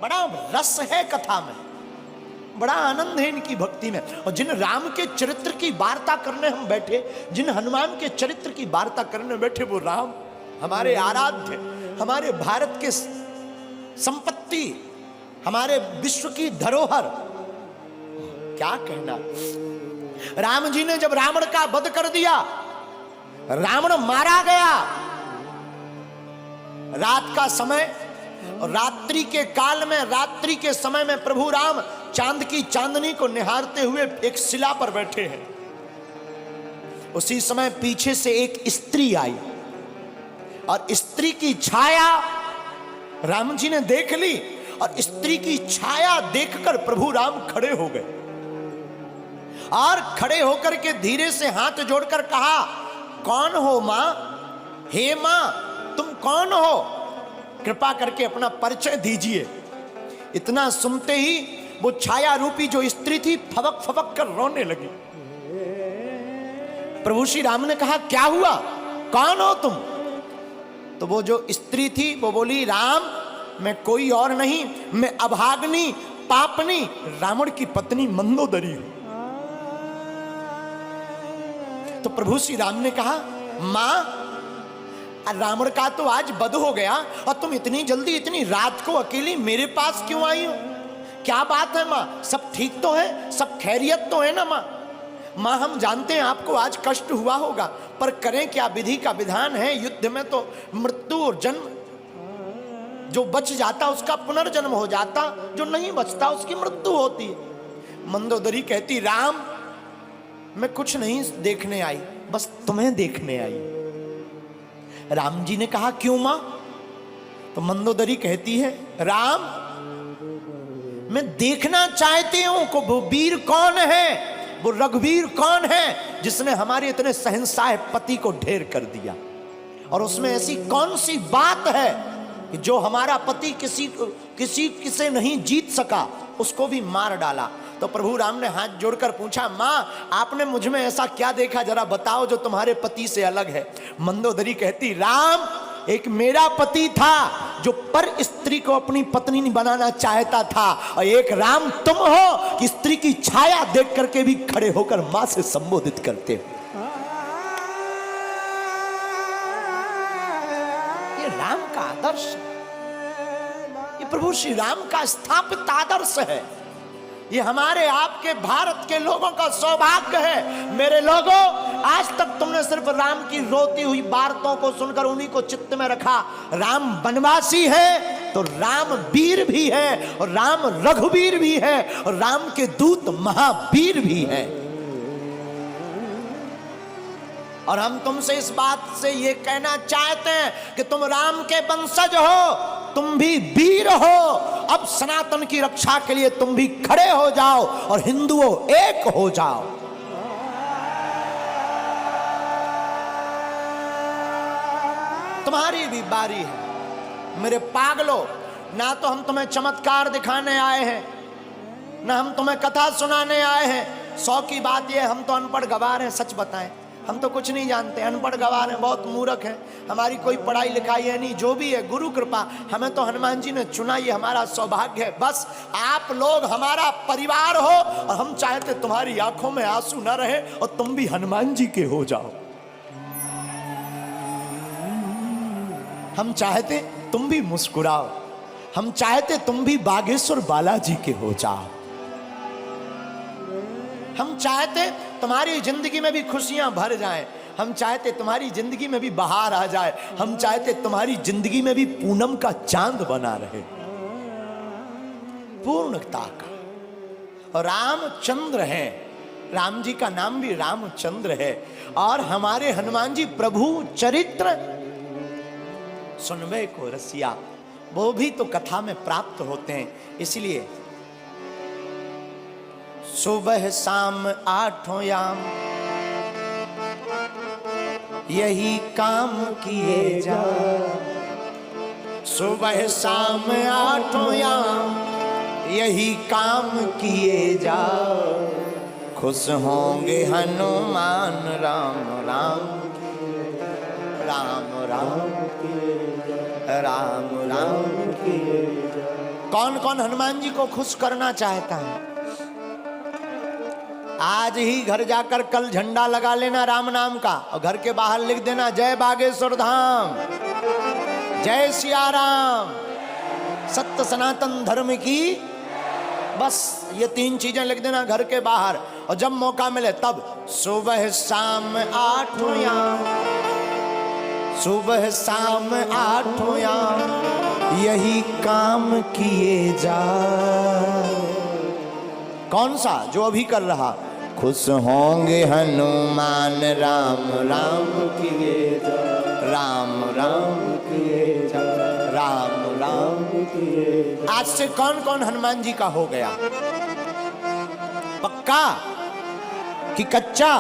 बड़ा रस है कथा में, बड़ा आनंद है इनकी भक्ति में। और जिन राम के चरित्र की वार्ता करने हम बैठे, जिन हनुमान के चरित्र की वार्ता करने बैठे, वो राम हमारे आराध्य, हमारे भारत के संपत्ति, हमारे विश्व की धरोहर, क्या कहना। राम जी ने जब रावण का वध कर दिया, रावण मारा गया, रात का समय, और रात्रि के काल में, रात्रि के समय में प्रभु राम चांद की चांदनी को निहारते हुए एक शिला पर बैठे हैं। उसी समय पीछे से एक स्त्री आई और स्त्री की छाया राम जी ने देख ली, और स्त्री की छाया देखकर प्रभु राम खड़े हो गए, और खड़े होकर के धीरे से हाथ जोड़कर कहा, कौन हो मां? हे मां, तुम कौन हो? कृपा करके अपना परिचय दीजिए। इतना सुनते ही वो छाया रूपी जो स्त्री थी फबक फबक कर रोने लगी। प्रभु श्री राम ने कहा, क्या हुआ, कौन हो तुम? तो वो जो स्त्री थी वो बोली, राम मैं कोई और नहीं, मैं अभाग्नि पापनी रावण की पत्नी मंदोदरी हूं। तो प्रभु श्री राम ने कहा, मां रावण का तो आज वध हो गया, और तुम इतनी जल्दी इतनी रात को अकेली मेरे पास क्यों आई हो? क्या बात है मां, सब ठीक तो है, सब खैरियत तो है ना मां? मां हम जानते हैं आपको आज कष्ट हुआ होगा, पर करें क्या, विधि का विधान है, युद्ध में तो मृत्यु और जन्म, जो बच जाता उसका पुनर्जन्म हो जाता, जो नहीं बचता उसकी मृत्यु होती है। मंदोदरी कहती, राम मैं कुछ नहीं देखने आई, बस तुम्हें देखने आई। राम जी ने कहा, क्यों मां? तो मंदोदरी कहती है, राम मैं देखना चाहती हूं कि वो वीर कौन है, वो रघुवीर कौन है जिसने हमारे इतने शहंशाह पति को ढेर कर दिया, और उसमें ऐसी कौन सी बात है कि जो हमारा पति किसी नहीं जीत सका, उसको भी मार डाला। तो प्रभु राम ने हाथ जोड़कर पूछा, मां आपने मुझ में ऐसा क्या देखा, जरा बताओ जो तुम्हारे पति से अलग है। मंदोदरी कहती, राम एक मेरा पति था जो पर स्त्री को अपनी पत्नी नहीं बनाना चाहता था, और एक राम तुम हो कि स्त्री की छाया देख करके भी खड़े होकर मां से संबोधित करते हो। ये राम का आदर्श, ये प्रभु श्री राम का स्थापित आदर्श है। ये हमारे आपके भारत के लोगों का सौभाग्य है। मेरे लोगों, आज तक तुमने सिर्फ राम की रोती हुई वार्ताओं को सुनकर उन्हीं को चित्त में रखा। राम वनवासी है तो राम वीर भी है, और राम रघुवीर भी है, और राम के दूत महावीर भी है। और हम तुमसे इस बात से ये कहना चाहते हैं कि तुम राम के वंशज हो, तुम भी वीर हो। अब सनातन की रक्षा के लिए तुम भी खड़े हो जाओ और हिंदुओं एक हो जाओ। तुम्हारी भी बारी है मेरे पागलों। ना तो हम तुम्हें चमत्कार दिखाने आए हैं, ना हम तुम्हें कथा सुनाने आए हैं। 100 की बात यह, हम तो अनपढ़ गवार हैं। सच बताएं, हम तो कुछ नहीं जानते, अनपढ़ गवार हैं, बहुत मूर्ख हैं, हमारी कोई पढ़ाई लिखाई है नहीं। जो भी है गुरु कृपा, हमें तो हनुमान जी ने चुना, ये हमारा सौभाग्य है। बस आप लोग हमारा परिवार हो, और हम चाहते तुम्हारी आंखों में आंसू न रहे और तुम भी हनुमान जी के हो जाओ। हम चाहते तुम भी मुस्कुराओ, हम चाहते तुम भी बागेश्वर बालाजी के हो जाओ। हम चाहते तुम्हारी जिंदगी में भी खुशियां भर जाएं, हम चाहते तुम्हारी जिंदगी में भी बहार आ जाए, हम चाहते तुम्हारी जिंदगी में भी पूनम का चांद बना रहे, पूर्णता का। और रामचंद्र हैं, राम जी का नाम भी रामचंद्र है। और हमारे हनुमान जी प्रभु चरित्र सुनवे को रसिया, वो भी तो कथा में प्राप्त होते हैं। इसलिए सुबह शाम आठों याम यही काम किए जा, सुबह शाम आठों याम यही काम किए जा, खुश होंगे हनुमान राम राम राम राम राम राम। कौन कौन हनुमान जी को खुश करना चाहता है? आज ही घर जाकर कल झंडा लगा लेना राम नाम का, और घर के बाहर लिख देना जय बागेश्वर धाम, जय सिया राम, सत्य सनातन धर्म की। बस ये 3 चीजें लिख देना घर के बाहर, और जब मौका मिले तब सुबह शाम 8 याम, सुबह शाम 8 याम यही काम किए जा। कौन सा? जो अभी कर रहा। खुश होंगे हनुमान राम राम किए जा, राम राम किए जा, राम राम किए जा। आज से कौन कौन हनुमान जी का हो गया? पक्का कि कच्चा?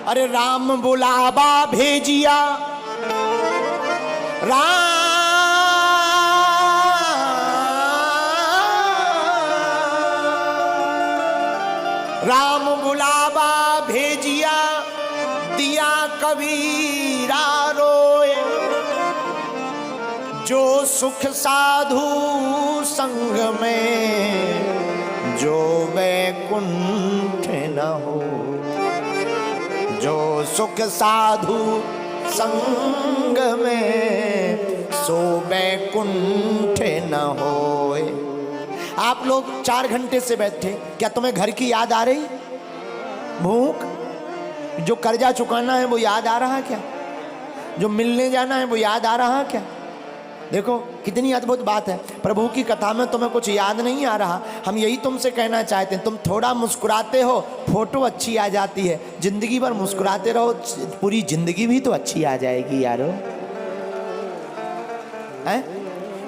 अरे राम बुलावा भेजिया, राम बुलावा भेजिया, दिया कबीरा रोए, जो सुख साधु संग में, जो वैकुंठ न हो, जो सुख साधु संग में, सो वैकुंठ न होए। आप लोग 4 घंटे से बैठे, क्या तुम्हें घर की याद आ रही? भूख, जो कर्जा चुकाना है वो याद आ रहा क्या? जो मिलने जाना है वो याद आ रहा क्या? देखो कितनी अद्भुत बात है। प्रभु की कथा में तुम्हें कुछ याद नहीं आ रहा। हम यही तुमसे कहना चाहते हैं, तुम थोड़ा मुस्कुराते हो, फोटो अच्छी आ जाती है। जिंदगी भर मुस्कुराते रहो, पूरी जिंदगी भी तो अच्छी आ जाएगी यारो, हैं?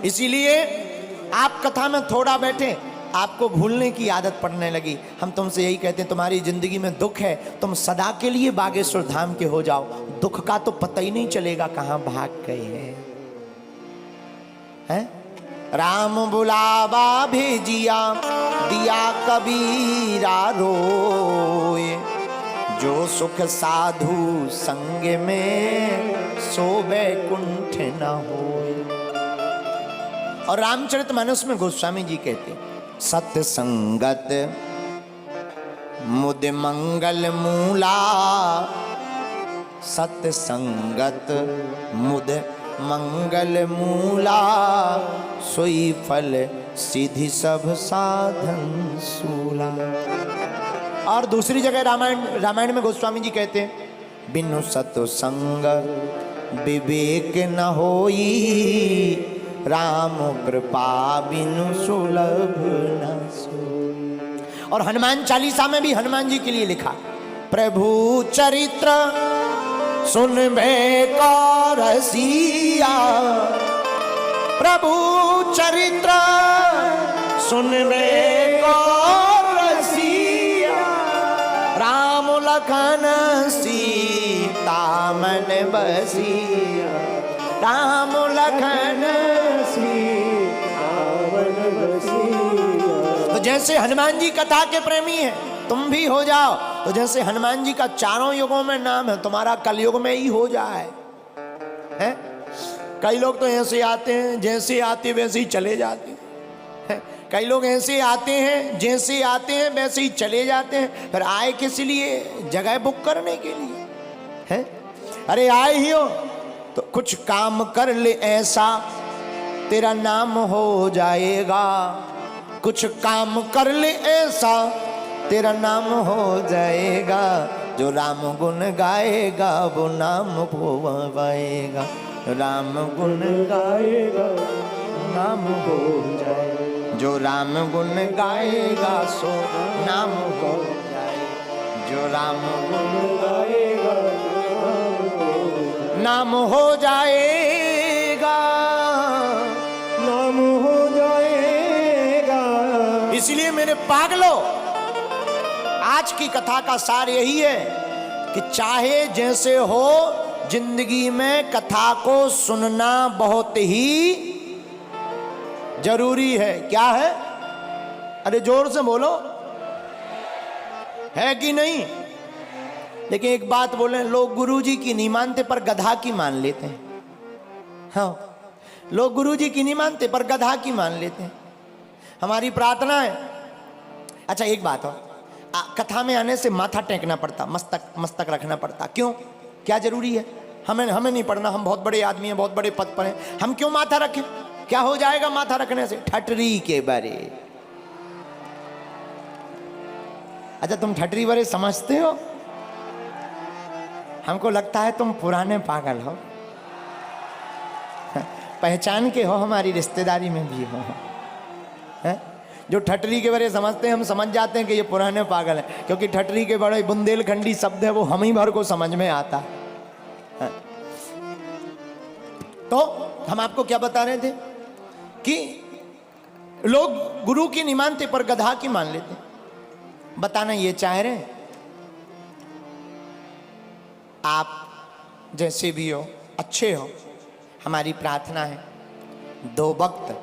इसीलिए आप कथा में थोड़ा बैठे, आपको भूलने की आदत पड़ने लगी। हम तुमसे यही कहते हैं, तुम्हारी जिंदगी में दुख है, तुम सदा के लिए बागेश्वर धाम के हो जाओ। दुख का तो पता ही नहीं चलेगा कहां भाग गए हैं। राम बुलावा भेजिया, दिया कबीरा रोए, जो सुख साधु संग में, सो वैकुंठ न होए। और रामचरितमानस में गोस्वामी जी कहते हैं, सत्य संगत मुद मंगल मूला, सत्य संगत मुद मंगल मूला, सोई फल सिद्धि सब साधन सूला। और दूसरी जगह रामायण में गोस्वामी जी कहते हैं, बिनु सत्संग विवेक न होई, राम कृपा बिनु सुलभ न सोई। और हनुमान चालीसा में भी हनुमान जी के लिए लिखा, प्रभु चरित्र सुनबे को रसिया, प्रभु चरित्र सुनबे को रसिया, राम लखन सीता मन बसिया, राम लखन सीता मन बसिया। तो जैसे हनुमान जी कथा के प्रेमी हैं, तुम भी हो जाओ। तो जैसे हनुमान जी का चारों युगों में नाम है, तुम्हारा कलयुग में ही हो जाए। हैं? कई लोग तो ऐसे आते हैं, जैसे आते वैसे ही चले जाते हैं। कई लोग ऐसे आते हैं, जैसे आते हैं वैसे ही चले जाते हैं। फिर आए किस लिए? जगह बुक करने के लिए। हैं? अरे आए ही हो तो कुछ काम कर ले ऐसा, तेरा नाम हो जाएगा। कुछ काम कर ले ऐसा, तेरा नाम हो जाएगा। जो राम गुण गाएगा वो नाम पाएगा, राम गुण गाएगा नाम हो जाएगा। जो राम गुण गाएगा सो नाम हो जाएगा। जो राम गुण गाएगा नाम हो जाएगा, नाम हो जाएगा। इसलिए मेरे पागलों, आज की कथा का सार यही है कि चाहे जैसे हो, जिंदगी में कथा को सुनना बहुत ही जरूरी है। क्या है? अरे जोर से बोलो, है कि नहीं? लेकिन एक बात बोले, लोग गुरुजी की नहीं मानते पर गधा की मान लेते हैं। हाँ, लोग गुरु जी की नहीं मानते पर गधा की मान लेते हैं। हमारी प्रार्थना है। अच्छा एक बात हो, कथा में आने से माथा टेकना पड़ता, मस्तक रखना पड़ता, क्यों, क्या जरूरी है? हमें नहीं पढ़ना, हम बहुत बड़े आदमी हैं, बहुत बड़े पद पर हैं, हम क्यों माथा रखें? क्या हो जाएगा माथा रखने से? ठटरी के बारे। अच्छा तुम ठटरी बारे समझते हो? हमको लगता है तुम पुराने पागल हो, पहचान के हो, हमारी रिश्तेदारी में भी हो। है? जो ठटरी के बारे समझते हैं हम समझ जाते हैं कि ये पुराने पागल हैं, क्योंकि ठटरी के बड़े बुंदेलखंडी शब्द है, वो हम ही भर को समझ में आता है। तो हम आपको क्या बता रहे थे कि लोग गुरु की नहीं मानते पर गधा की मान लेते। बताना ये चाह रहे हैं आप जैसे भी हो, अच्छे हो, हमारी प्रार्थना है दो वक्त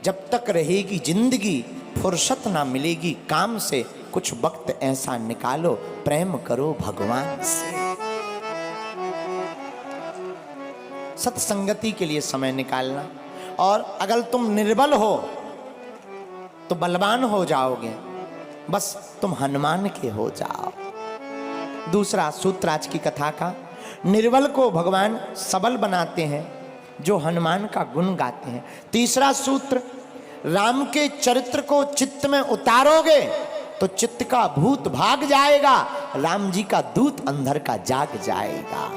जब तक रहेगी जिंदगी, फुर्सत ना मिलेगी काम से, कुछ वक्त ऐसा निकालो प्रेम करो भगवान से। सत्संगति के लिए समय निकालना। और अगर तुम निर्बल हो तो बलवान हो जाओगे, बस तुम हनुमान के हो जाओ। दूसरा सूत्र आज की कथा का, निर्बल को भगवान सबल बनाते हैं जो हनुमान का गुण गाते हैं। तीसरा सूत्र, राम के चरित्र को चित्त में उतारोगे तो चित्त का भूत भाग जाएगा, राम जी का दूत अंदर का जाग जाएगा।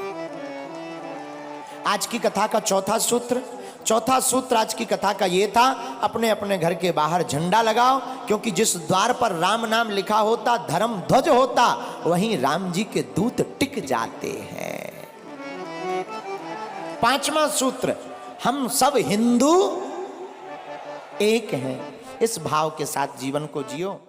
आज की कथा का चौथा सूत्र आज की कथा का ये था, अपने अपने घर के बाहर झंडा लगाओ, क्योंकि जिस द्वार पर राम नाम लिखा होता, धर्म ध्वज होता, वहीं राम जी के दूत टिक जाते हैं। पांचवा सूत्र, हम सब हिंदू एक हैं। इस भाव के साथ जीवन को जियो।